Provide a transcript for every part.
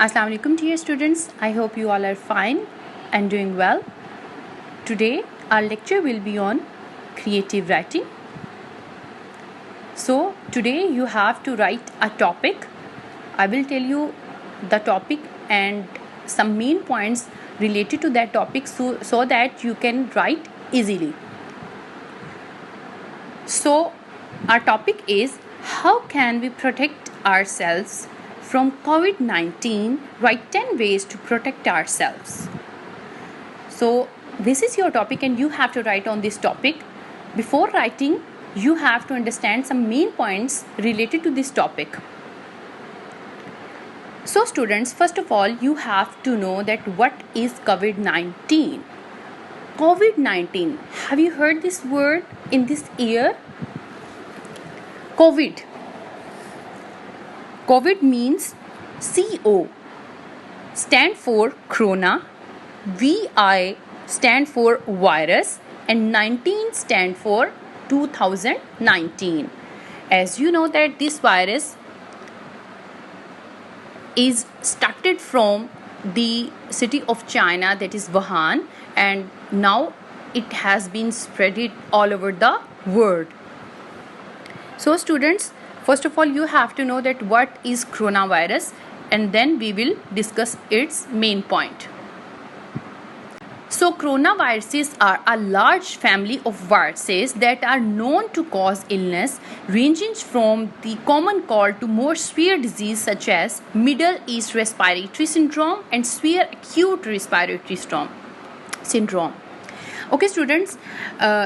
Assalamu alaikum dear students. I hope you all are fine and doing well. Today our lecture will be on creative writing. So today you have to write a topic. I will tell you the topic and some main points related to that topic so that you can write easily. So our topic is how can we protect ourselves from COVID-19? Write 10 ways to protect ourselves. So this is your topic and you have to write on this topic. Before writing, you have to understand some main points related to this topic. So students, first of all, you have to know that what is COVID-19. COVID-19, have you heard this word in this year? COVID means CO stand for corona, VI stand for virus, and 19 stand for 2019. As you know that this virus is started from the city of China, that is Wuhan, and now it has been spread all over the world. So students, first of all, you have to know that what is coronavirus, and then we will discuss its main point. So coronaviruses are a large family of viruses that are known to cause illness, ranging from the common cold to more severe disease such as Middle East Respiratory Syndrome and severe acute respiratory syndrome. Okay students,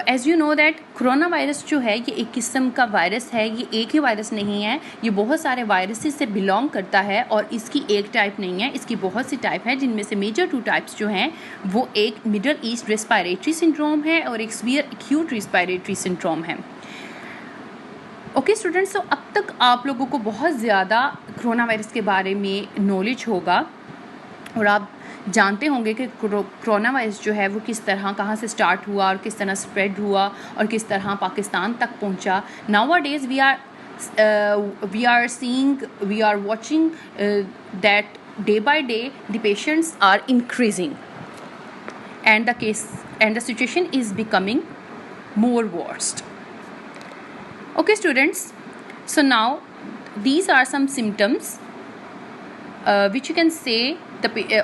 as you know that corona virus जो है ये एक किस्म का virus है. ये एक ही virus नहीं है, ये बहुत सारे वायरसेस से बिलोंग करता है और इसकी एक टाइप नहीं है, इसकी बहुत सी टाइप है, जिनमें से मेजर 2 टाइप्स जो हैं वो एक मिडल ईस्ट रेस्पिरेटरी सिंड्रोम है और एक सीवियर एक्यूट रेस्पिरेटरी सिंड्रोम है. ओके स्टूडेंट्स, तो अब तक आप लोगों को बहुत ज़्यादा कोरोना वायरस के बारे में नॉलेज होगा और आप जानते होंगे कि कोरोना वायरस जो है वो किस तरह कहाँ से स्टार्ट हुआ और किस तरह स्प्रेड हुआ और किस तरह पाकिस्तान तक पहुँचा. Nowadays we are watching that day by day the patients are increasing and the situation is becoming more worst. Okay students, so now these are some symptoms which you can say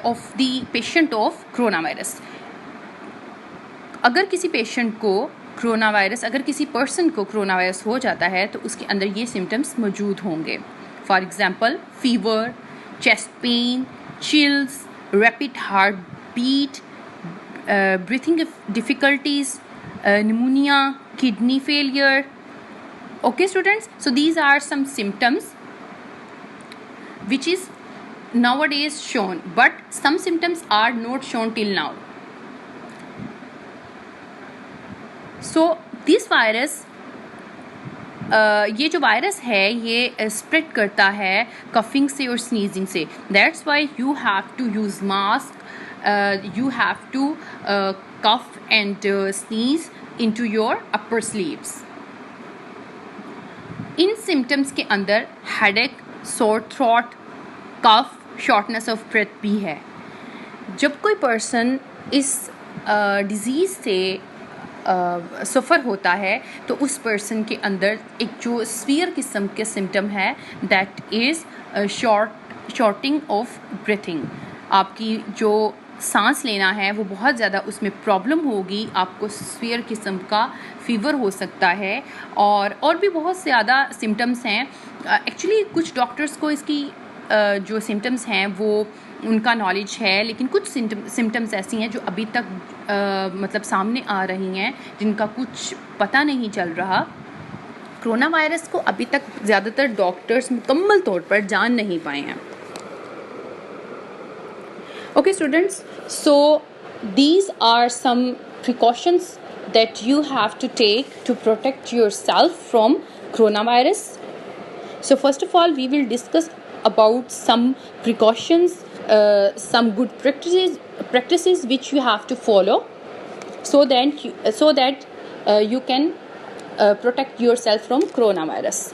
of the patient of coronavirus. अगर किसी patient को corona virus, अगर किसी person को corona virus हो जाता है तो उसके अंदर ये सिम्टम्स मौजूद होंगे. For example fever, chest pain, chills, rapid heart beat, breathing difficulties, pneumonia, kidney failure. Okay students, so these are some symptoms which is nowadays shown, but some symptoms are not shown till now. So this virus, ये जो virus है ये spread करता है coughing से और sneezing से. That's why you have to use mask, you have to cough and sneeze into your upper sleeves. इन सिम्टम्स के अंदर headache, sore throat, cough, shortness of breath भी है. जब कोई पर्सन इस डिज़ीज़ से सफ़र होता है तो उस पर्सन के अंदर एक जो सीवियर किस्म के सिम्टम है that is shorting of breathing. आपकी जो सांस लेना है वो बहुत ज़्यादा उसमें प्रॉब्लम होगी, आपको सीवियर किस्म का फीवर हो सकता है और भी बहुत ज़्यादा सिम्टम्स हैं. एक्चुअली कुछ डॉक्टर्स को इसकी जो सिम्टम्स हैं वो उनका नॉलेज है, लेकिन कुछ सिम्टम्स ऐसी हैं जो अभी तक मतलब सामने आ रही हैं जिनका कुछ पता नहीं चल रहा. कोरोना वायरस को अभी तक ज़्यादातर डॉक्टर्स मुकम्मल तौर पर जान नहीं पाए हैं. Okay students, so these are some precautions that you have to take to protect yourself from coronavirus. So first of all, we will discuss about some precautions, some good practices which you have to follow so that you can protect yourself from coronavirus.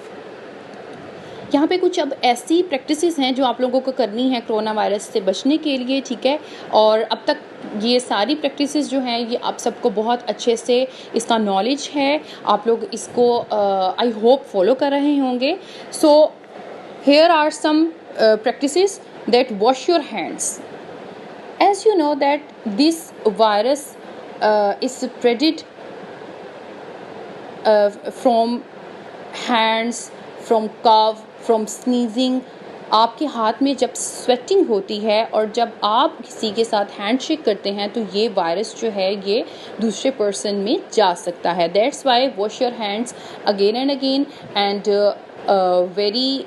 यहाँ पे कुछ अब ऐसी practices हैं जो आप लोगों को करनी है कोरोना वायरस से बचने के लिए, ठीक है। और अब तक ये सारी प्रैक्टिसेस जो हैं ये आप सबको बहुत अच्छे से इसका नॉलेज है, आप लोग इसको आई होप फॉलो कर रहे होंगे। So here are some practices that wash your hands. As you know that this virus is spreaded from hands, from cough, from sneezing। आपके हाथ में जब स्वेटिंग होती है और जब आप किसी के साथ हैंडशेक करते हैं तो ये वायरस जो है ये दूसरे पर्सन में जा सकता है। That's why wash your hands again and again and very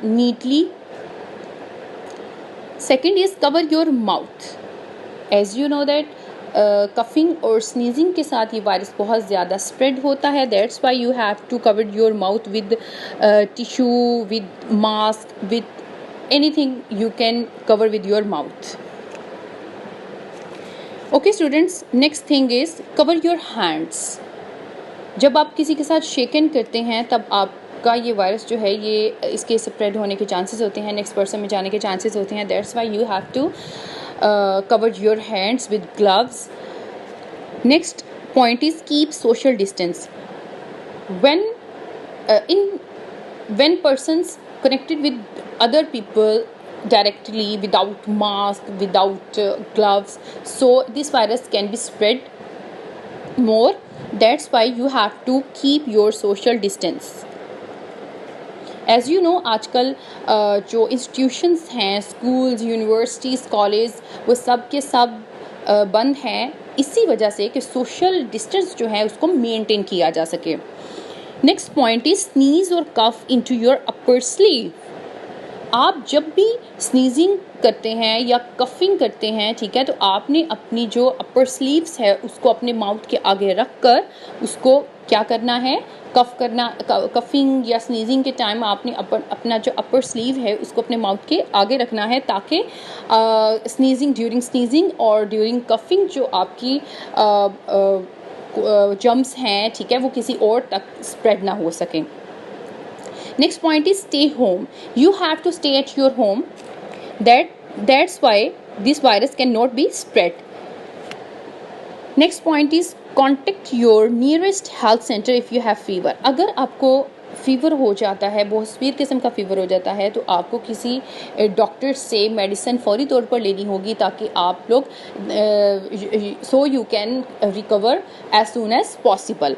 neatly. Second is cover your mouth. As you know that coughing और स्नीजिंग के साथ ये वायरस बहुत ज़्यादा स्प्रेड होता है। That's why you have to cover your mouth with tissue, with mask, with anything you can cover with your mouth. Okay students, next thing is cover your hands. जब आप किसी के साथ शेक हैंड करते हैं तब आपका ये वायरस जो है ये इसके स्प्रेड होने के चांसेस होते हैं, नेक्स्ट पर्सन में जाने के चांसेस होते हैं। That's why you have to cover your hands with gloves. Next point is keep social distance. When persons connected with other people directly without mask, without gloves, so this virus can be spread more. That's why you have to keep your social distance. As you know आजकल जो institutions हैं, schools, universities, college, वो सब के सब बंद हैं इसी वजह से कि सोशल डिस्टेंस जो है उसको मेंटेन किया जा सके। नेक्स्ट पॉइंट इज स्नीज और कफ इनटू योर अपर स्लीव। आप जब भी स्नीजिंग करते हैं या कफिंग करते हैं, ठीक है, तो आपने अपनी जो अपर स्लीव्स है उसको अपने माउथ के आगे रख कर उसको क्या करना है, कफिंग या स्नीजिंग के टाइम आपने अपना जो अपर स्लीव है उसको अपने माउथ के आगे रखना है ताकि ड्यूरिंग स्नीजिंग और ड्यूरिंग कफिंग जो आपकी जम्स हैं, ठीक है, वो किसी और तक स्प्रेड ना हो सकें। Next point is stay home. You have to stay at your home. That's why this virus cannot be spread. Next point is contact your nearest health center if you have fever. अगर आपको fever हो जाता है, बहुत severe किस्म का fever हो जाता है, तो आपको किसी डॉक्टर से मेडिसिन फौरी तौर पर लेनी होगी ताकि आप लोग so you can recover as soon as possible.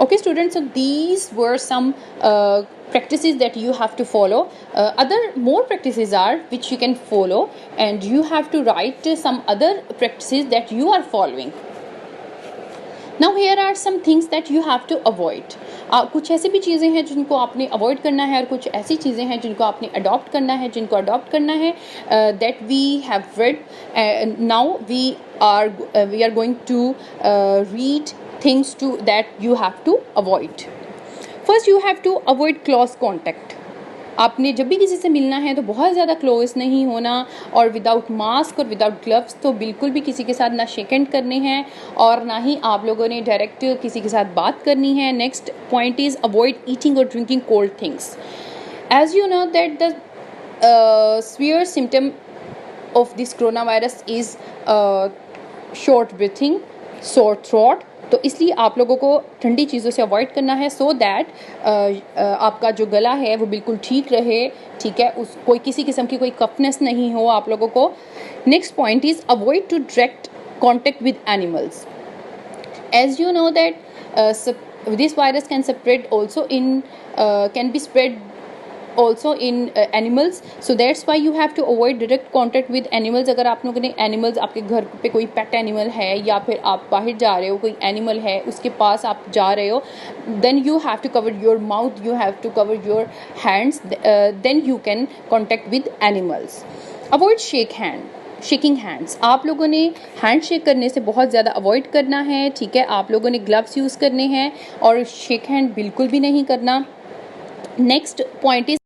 Okay students, so these were some practices that you have to follow. More practices are which you can follow, and you have to write some other practices that you are following. Now here are some things that you have to avoid. कुछ ऐसी भी चीज़ें हैं जिनको आपने avoid करना है और कुछ ऐसी चीज़ें हैं जिनको आपने अडॉप्ट करना है that we have read. Now we are going to read things that you have to avoid. First you have to avoid close contact. आपने जब भी किसी से मिलना है तो बहुत ज़्यादा क्लोज नहीं होना, और विदाउट मास्क और विदाउट ग्लव्स तो बिल्कुल भी किसी के साथ ना शेक हैंड करने हैं और ना ही आप लोगों ने डायरेक्ट किसी के साथ बात करनी है। Next point is avoid eating और drinking cold things. As you know that the severe symptom of this coronavirus is short breathing, sore throat. तो इसलिए आप लोगों को ठंडी चीज़ों से अवॉइड करना है सो दैट आपका जो गला है वो बिल्कुल ठीक रहे, ठीक है, कोई किसी किस्म की कोई कफनेस नहीं हो आप लोगों को। Next point is avoid to direct contact with animals. As you know that this virus can be spread also in animals, so that's why you have to avoid direct contact with animals. अगर आप लोगों ने animals, आपके घर पे कोई pet animal है या फिर आप बाहर जा रहे हो, कोई animal है उसके पास आप जा रहे हो, then you have to cover your mouth, you have to cover your hands, then you can contact with animals. Avoid shaking hands. आप लोगों ने हैंड शेक करने से बहुत ज़्यादा अवॉइड करना है, ठीक है। आप लोगों ने ग्लव्स यूज़ करने हैं और शेक हैंड बिल्कुल भी नहीं करना। Next point is